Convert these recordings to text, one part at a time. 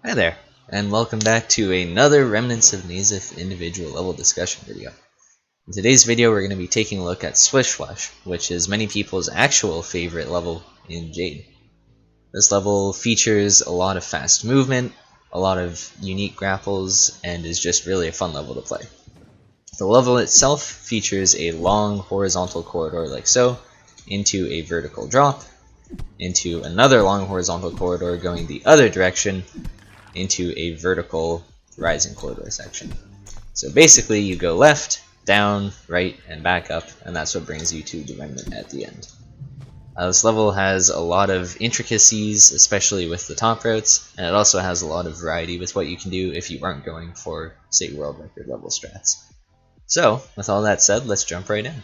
Hi there, and welcome back to another Remnants of Naezith individual level discussion video. In today's video we're going to be taking a look at Swishflush, which is many people's actual favorite level in Jade. This level features a lot of fast movement, a lot of unique grapples, and is just really a fun level to play. The level itself features a long horizontal corridor like so, into a vertical drop, into another long horizontal corridor going the other direction, into a vertical rising corridor section. So basically you go left, down, right, and back up, and that's what brings you to the Remnant at the end. This level has a lot of intricacies, especially with the top routes, and it also has a lot of variety with what you can do if you aren't going for, say, world record level strats. So, with all that said, let's jump right in.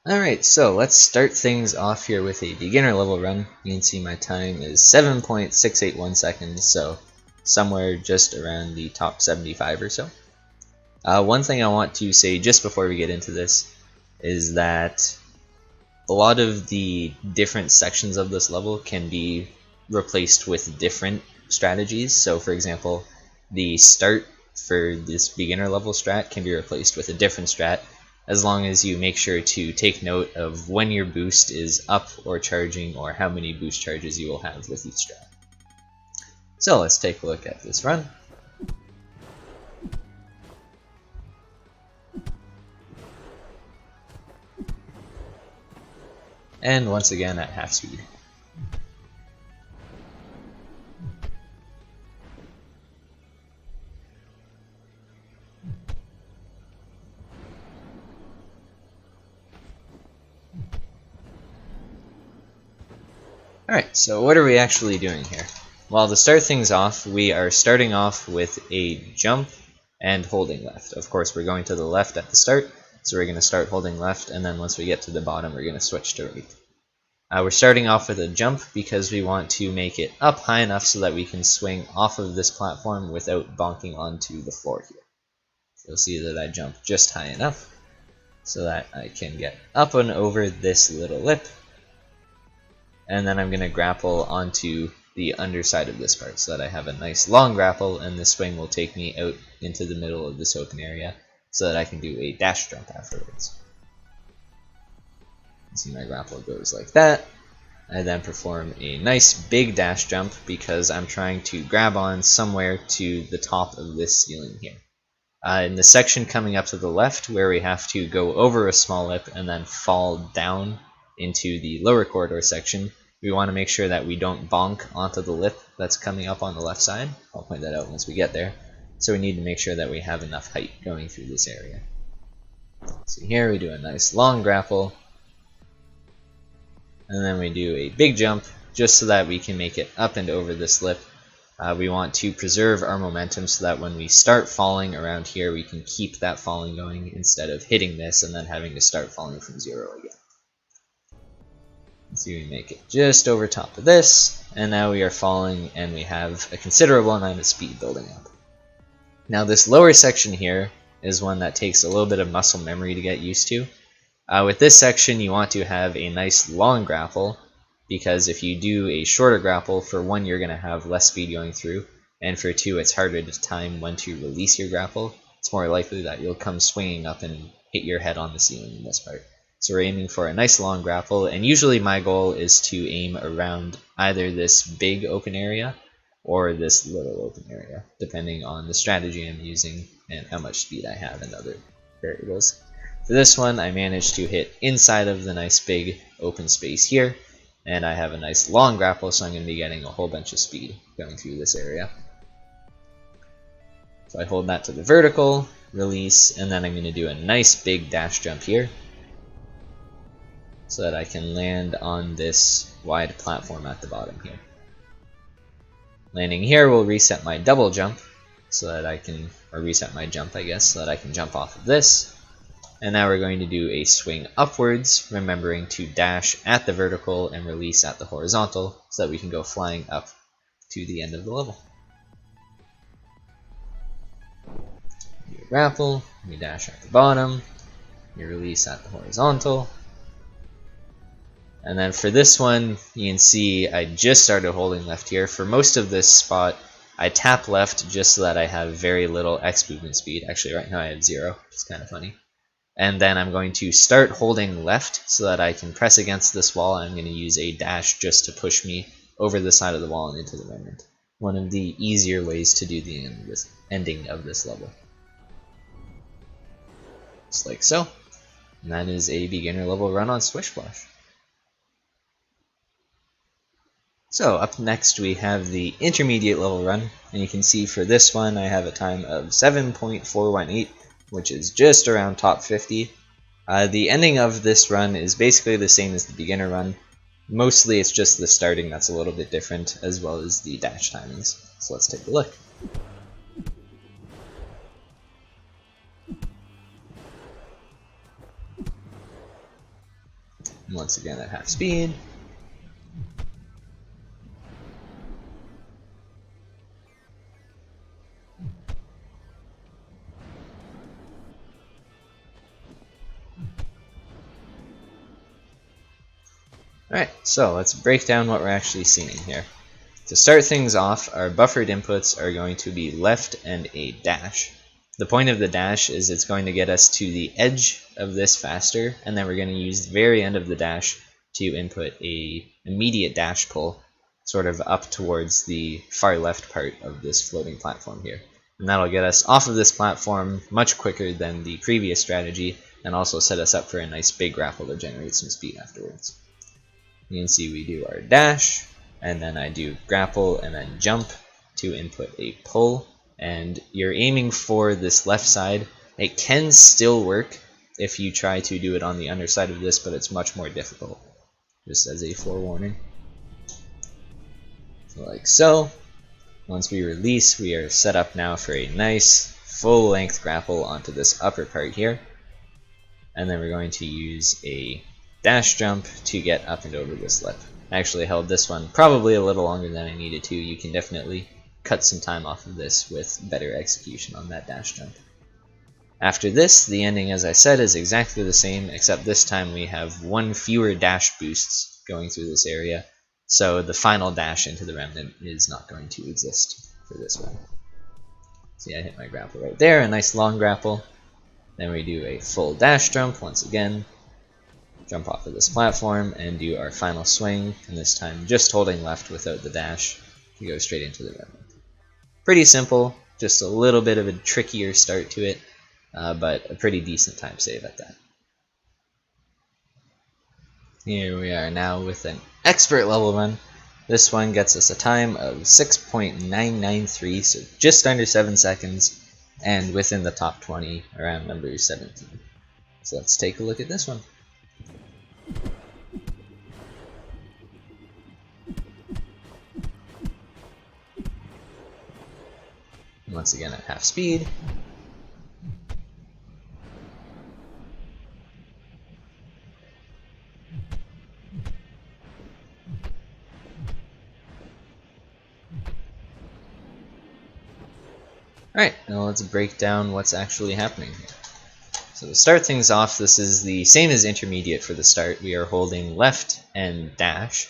Alright, so let's start things off here with a beginner level run. You can see my time is 7.681 seconds, so somewhere just around the top 75 or so. One thing I want to say just before we get into this is that a lot of the different sections of this level can be replaced with different strategies. So for example, the start for this beginner level strat can be replaced with a different strat, as long as you make sure to take note of when your boost is up or charging, or how many boost charges you will have with each strat. So let's take a look at this run. And once again at half speed. Alright, so what are we actually doing here? Well, to start things off, we are starting off with a jump and holding left. Of course, we're going to the left at the start, so we're going to start holding left, and then once we get to the bottom, we're going to switch to right. We're starting off with a jump because we want to make it up high enough so that we can swing off of this platform without bonking onto the floor here. You'll see that I jump just high enough so that I can get up and over this little lip, and then I'm going to grapple onto the underside of this part so that I have a nice long grapple, and this swing will take me out into the middle of this open area so that I can do a dash jump afterwards. You see my grapple goes like that. I then perform a nice big dash jump because I'm trying to grab on somewhere to the top of this ceiling here. In the section coming up to the left, where we have to go over a small lip and then fall down into the lower corridor section, we want to make sure that we don't bonk onto the lip that's coming up on the left side. I'll point that out once we get there. So we need to make sure that we have enough height going through this area. So here we do a nice long grapple, and then we do a big jump just so that we can make it up and over this lip. We want to preserve our momentum so that when we start falling around here, we can keep that falling going instead of hitting this and then having to start falling from zero again. See, we make it just over top of this, and now we are falling and we have a considerable amount of speed building up. Now this lower section here is one that takes a little bit of muscle memory to get used to. With this section you want to have a nice long grapple, because if you do a shorter grapple, for one you're going to have less speed going through, and for two it's harder to time when to release your grapple. It's more likely that you'll come swinging up and hit your head on the ceiling in this part. So we're aiming for a nice long grapple, and usually my goal is to aim around either this big open area or this little open area, depending on the strategy I'm using and how much speed I have and other variables. For this one, I managed to hit inside of the nice big open space here, and I have a nice long grapple, so I'm going to be getting a whole bunch of speed going through this area. So I hold that to the vertical, release, and then I'm going to do a nice big dash jump here, so that I can land on this wide platform at the bottom here. Landing here will reset my double jump, so that I can, or reset my jump I guess, so that I can jump off of this. And now we're going to do a swing upwards, remembering to dash at the vertical and release at the horizontal, so that we can go flying up to the end of the level. You grapple, you dash at the bottom, you release at the horizontal, And then for this one, you can see I just started holding left here. For most of this spot, I tap left just so that I have very little X movement speed. Actually, right now I have 0, which is kind of funny. And then I'm going to start holding left so that I can press against this wall. I'm going to use a dash just to push me over the side of the wall and into the remnant. One of the easier ways to do the ending of this level. Just like so. And that is a beginner level run on Swishflush. So up next we have the intermediate level run, and you can see for this one I have a time of 7.418, which is just around top 50. The ending of this run is basically the same as the beginner run. Mostly it's just the starting that's a little bit different, as well as the dash timings. So let's take a look. And once again at half speed. Alright, so let's break down what we're actually seeing here. To start things off, our buffered inputs are going to be left and a dash. The point of the dash is it's going to get us to the edge of this faster, and then we're going to use the very end of the dash to input a immediate dash pull, sort of up towards the far left part of this floating platform here. And that'll get us off of this platform much quicker than the previous strategy, and also set us up for a nice big grapple to generate some speed afterwards. You can see we do our dash, and then I do grapple and then jump to input a pull, and you're aiming for this left side. It can still work if you try to do it on the underside of this, but it's much more difficult, just as a forewarning. So like so. Once we release, we are set up now for a nice full length grapple onto this upper part here, and then we're going to use a dash jump to get up and over this lip. I actually held this one probably a little longer than I needed to. You can definitely cut some time off of this with better execution on that dash jump. After this, the ending, as I said, is exactly the same, except this time we have one fewer dash boosts going through this area, so the final dash into the remnant is not going to exist for this one. See, I hit my grapple right there, a nice long grapple. Then we do a full dash jump once again, jump off of this platform, and do our final swing, and this time just holding left without the dash to go straight into the remnant. Pretty simple, just a little bit of a trickier start to it, but a pretty decent time save at that. Here we are now with an expert level run. This one gets us a time of 6.993, so just under 7 seconds, and within the top 20, around number 17. So let's take a look at this one. Once again at half speed. Alright, now let's break down what's actually happening here. So to start things off, this is the same as intermediate for the start. We are holding left and dash.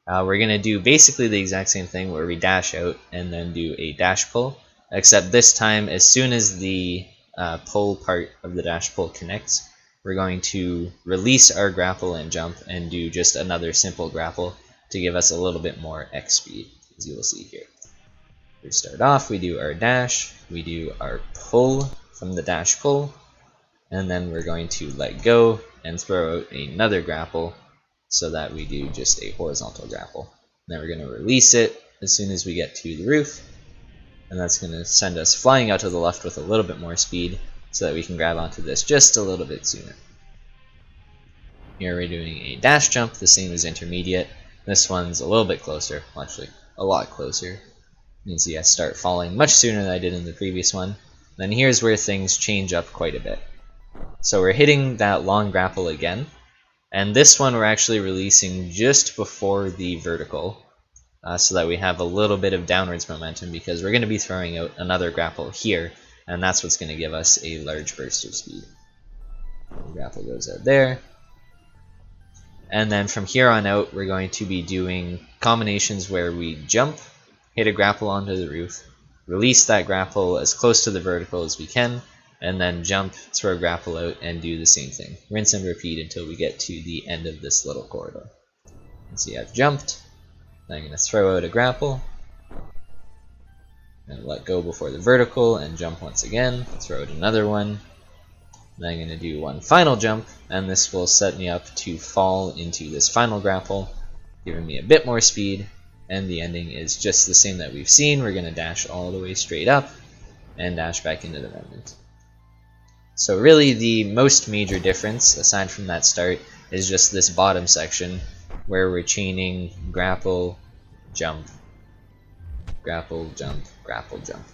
We're going to do basically the exact same thing where we dash out and then do a dash pull, except this time as soon as the pull part of the dash pull connects, we're going to release our grapple and jump and do just another simple grapple to give us a little bit more X speed, as you will see here. We start off, we do our dash, we do our pull from the dash pull, and then we're going to let go and throw out another grapple so that we do just a horizontal grapple. Then we're going to release it as soon as we get to the roof, and that's going to send us flying out to the left with a little bit more speed so that we can grab onto this just a little bit sooner. Here we're doing a dash jump, the same as intermediate. This one's a little bit closer, well, actually a lot closer. You can see I start falling much sooner than I did in the previous one. Then here's where things change up quite a bit. So we're hitting that long grapple again, and this one we're actually releasing just before the vertical, so that we have a little bit of downwards momentum, because we're going to be throwing out another grapple here, and that's what's going to give us a large burst of speed. The grapple goes out there. And then from here on out, we're going to be doing combinations where we jump, hit a grapple onto the roof, release that grapple as close to the vertical as we can, and then jump, throw a grapple out, and do the same thing. Rinse and repeat until we get to the end of this little corridor. And see, I've jumped. Then I'm going to throw out a grapple, and let go before the vertical, and jump once again, throw out another one. Then I'm going to do one final jump, and this will set me up to fall into this final grapple, giving me a bit more speed, and the ending is just the same that we've seen. We're going to dash all the way straight up, and dash back into the remnant. So really the most major difference, aside from that start, is just this bottom section, where we're chaining grapple, jump, grapple, jump, grapple, jump.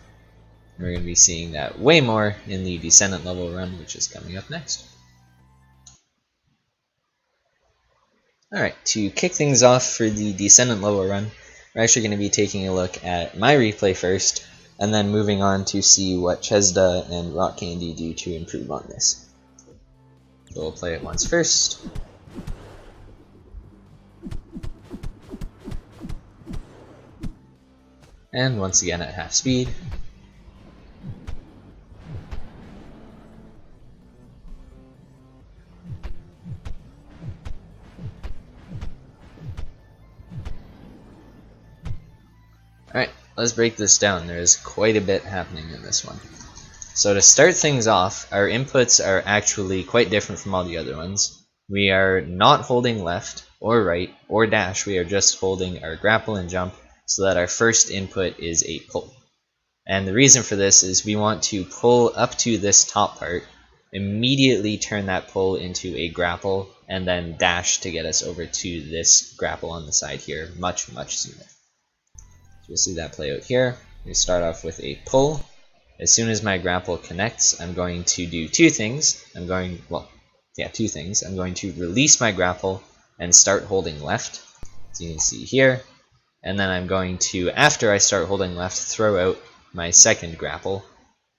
We're going to be seeing that way more in the descendant level run, which is coming up next. Alright, to kick things off for the descendant level run, we're actually going to be taking a look at my replay first, and then moving on to see what Chesda and Rock Candy do to improve on this. So we'll play it once first. And once again at half speed. Alright, let's break this down. There's quite a bit happening in this one. So to start things off, our inputs are actually quite different from all the other ones. We are not holding left or right or dash, we are just holding our grapple and jump, so that our first input is a pull. And the reason for this is we want to pull up to this top part, immediately turn that pull into a grapple, and then dash to get us over to this grapple on the side here much sooner. So you'll see that play out here. We start off with a pull. As soon as my grapple connects, I'm going to do two things. Two things. I'm going to release my grapple and start holding left, as you can see here. And then I'm going to, after I start holding left, throw out my second grapple.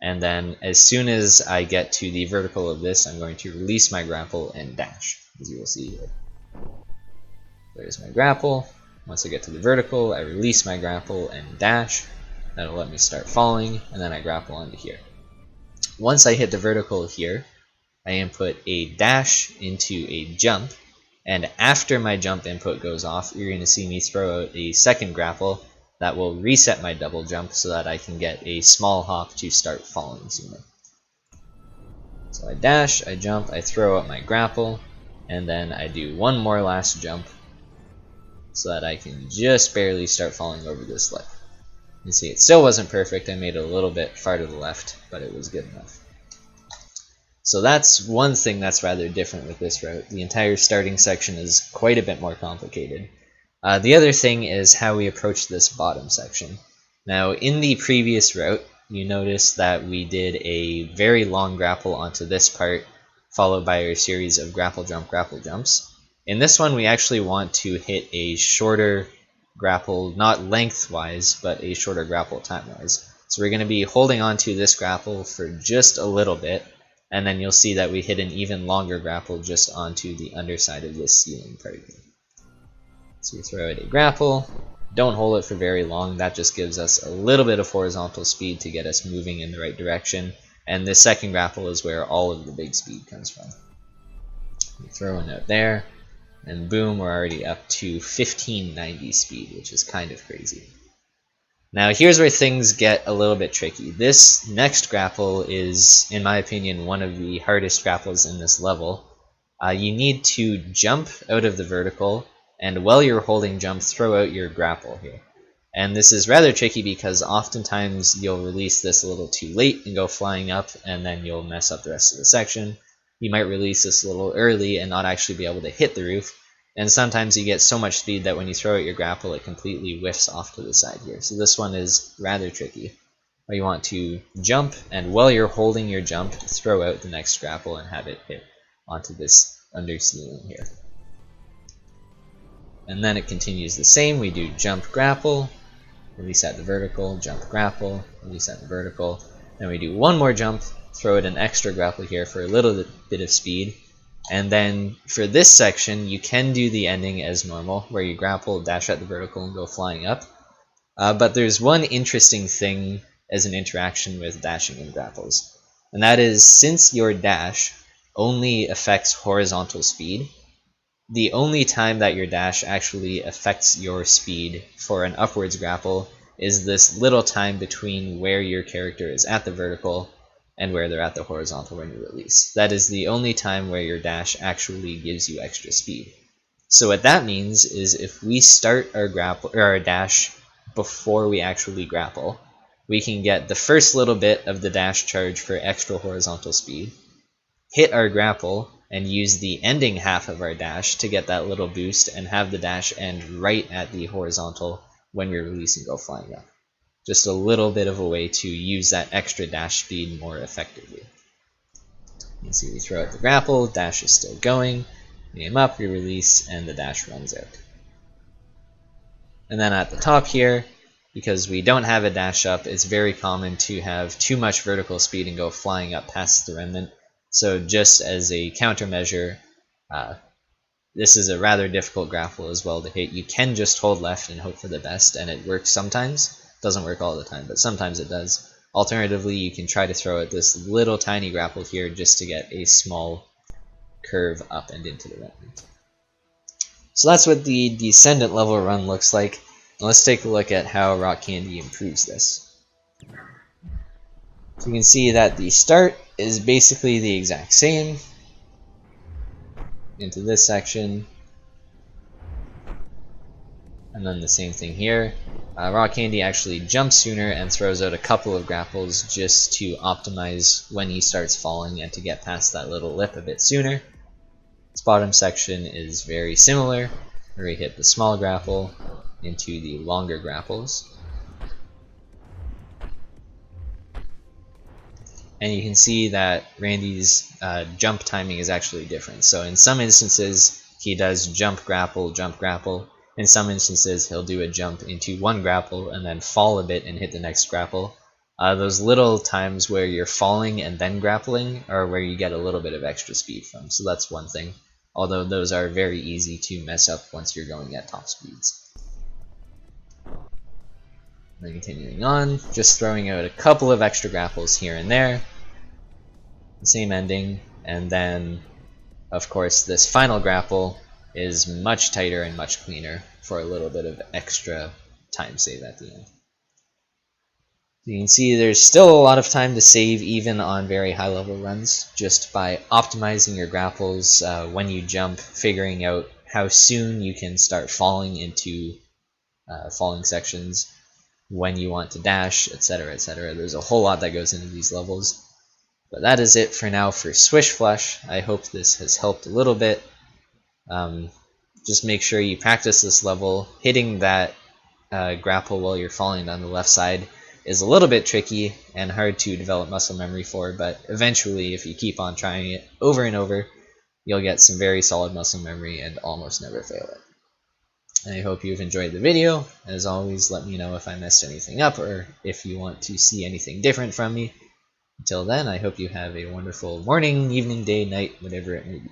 And then as soon as I get to the vertical of this, I'm going to release my grapple and dash, as you will see here. There's my grapple. Once I get to the vertical, I release my grapple and dash. That'll let me start falling, and then I grapple onto here. Once I hit the vertical here, I input a dash into a jump, and after my jump input goes off, you're going to see me throw out a second grapple that will reset my double jump so that I can get a small hop to start falling sooner. So I dash, I jump, I throw out my grapple, and then I do one more last jump so that I can just barely start falling over this lip. You see, it still wasn't perfect. I made it a little bit far to the left, but it was good enough. So that's one thing that's rather different with this route. The entire starting section is quite a bit more complicated. The other thing is how we approach this bottom section. Now, in the previous route, you notice that we did a very long grapple onto this part, followed by a series of grapple jumps. In this one, we actually want to hit a shorter grapple, not lengthwise, but a shorter grapple time-wise. So we're going to be holding on to this grapple for just a little bit, and then you'll see that we hit an even longer grapple just onto the underside of this ceiling part here. So we throw out a grapple, don't hold it for very long, that just gives us a little bit of horizontal speed to get us moving in the right direction, and this second grapple is where all of the big speed comes from. We throw one out there, and boom, we're already up to 1590 speed, which is kind of crazy. Now here's where things get a little bit tricky. This next grapple is, in my opinion, one of the hardest grapples in this level. You need to jump out of the vertical, and while you're holding jump, throw out your grapple here. And this is rather tricky because oftentimes you'll release this a little too late and go flying up, and then you'll mess up the rest of the section. You might release this a little early and not actually be able to hit the roof. And sometimes you get so much speed that when you throw out your grapple, it completely whiffs off to the side here. So this one is rather tricky. Where you want to jump, and while you're holding your jump, throw out the next grapple and have it hit onto this under ceiling here. And then it continues the same. We do jump, grapple, release at the vertical, jump, grapple, release at the vertical. Then we do one more jump, throw out an extra grapple here for a little bit of speed, And then for this section, you can do the ending as normal, where you grapple, dash at the vertical, and go flying up. But there's one interesting thing as an interaction with dashing and grapples. And that is, since your dash only affects horizontal speed, the only time that your dash actually affects your speed for an upwards grapple is this little time between where your character is at the vertical and where they're at the horizontal when you release. That is the only time where your dash actually gives you extra speed. So what that means is if we start our grapple or our dash before we actually grapple, we can get the first little bit of the dash charge for extra horizontal speed, hit our grapple, and use the ending half of our dash to get that little boost and have the dash end right at the horizontal when we release and go flying up. Just a little bit of a way to use that extra dash speed more effectively. You can see we throw out the grapple, dash is still going, we aim up, we release, and the dash runs out. And then at the top here, because we don't have a dash up, it's very common to have too much vertical speed and go flying up past the remnant. So just as a countermeasure, this is a rather difficult grapple as well to hit. You can just hold left and hope for the best, and it works sometimes. Doesn't work all the time, but sometimes it does. Alternatively, you can try to throw at this little tiny grapple here just to get a small curve up and into the remnant. So that's what the descendant level run looks like. Now let's take a look at how Rock Candy improves this. So you can see that the start is basically the exact same. Into this section. And then the same thing here. Rock Candy actually jumps sooner and throws out a couple of grapples just to optimize when he starts falling and to get past that little lip a bit sooner. This bottom section is very similar, where we hit the small grapple into the longer grapples. And you can see that Randy's jump timing is actually different. So in some instances, he does jump, grapple, jump, grapple. In some instances, he'll do a jump into one grapple and then fall a bit and hit the next grapple. Those little times where you're falling and then grappling are where you get a little bit of extra speed from. So that's one thing. Although those are very easy to mess up once you're going at top speeds. Then continuing on, just throwing out a couple of extra grapples here and there. The same ending, and then, of course, this final grapple is much tighter and much cleaner for a little bit of extra time save at the end. You can see there's still a lot of time to save even on very high level runs, just by optimizing your grapples when you jump, figuring out how soon you can start falling into falling sections, when you want to dash, etc., etc. There's a whole lot that goes into these levels. But that is it for now for Swishflush. I hope this has helped a little bit. Just make sure you practice this level. Hitting that grapple while you're falling down the left side is a little bit tricky and hard to develop muscle memory for, but eventually, if you keep on trying it over and over, you'll get some very solid muscle memory and almost never fail it. I hope you've enjoyed the video. As always, let me know if I messed anything up or if you want to see anything different from me. Until then, I hope you have a wonderful morning, evening, day, night, whatever it may be.